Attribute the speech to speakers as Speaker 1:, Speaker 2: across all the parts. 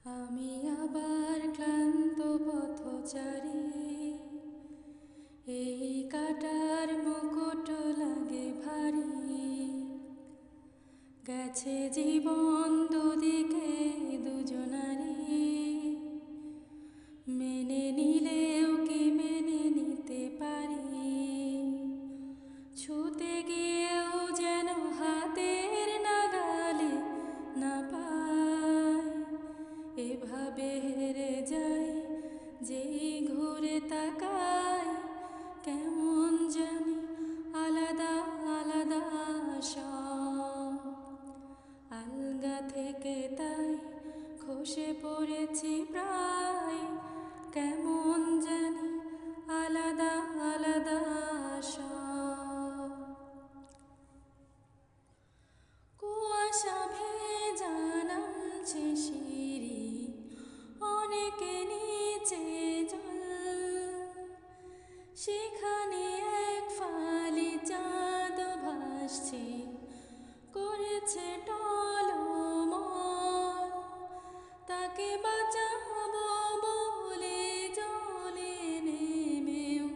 Speaker 1: আমি আবার ক্লান্ত পথচারী, এই কাটার মুকুট লাগে ভারী। গেছে জীবন দুদিকে দুজনারি, মেনে নিলেও কি মেনে নিতে পারি? ছুতে গিয়েও যেন হাতের নাগালে না পাই। এভাবে হেরে যাই যেই ঘুরে তাকাই, কেমন জানি আলাদা আলাদা সব। আলগা থেকে তাই খসে পড়েছি প্রায়, কেমন জানি আলাদা আলাদা সব। কুয়াশা ভেজা নামছে সিঁড়ি, অনেকে নিচে জল, সেখানে এক ফালি চাঁদ ভাসছে, করেছে টলমল। তাকে বাঁচাবো বলে জলে নেমেও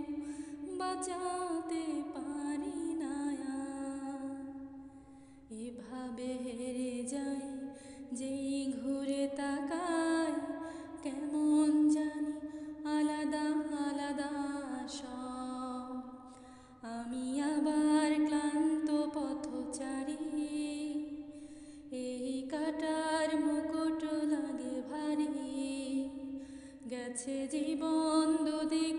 Speaker 1: বাঁচাতে পারি না আর। এভাবে হেরে যাই যেই ঘুরে তাকাই, কেমন জানি আলাদা আলাদা সব। আমি আবার ক্লান্ত পথচারী, এই কাটার মুকুট লাগে ভারী। গেছে জীবন দুদিকে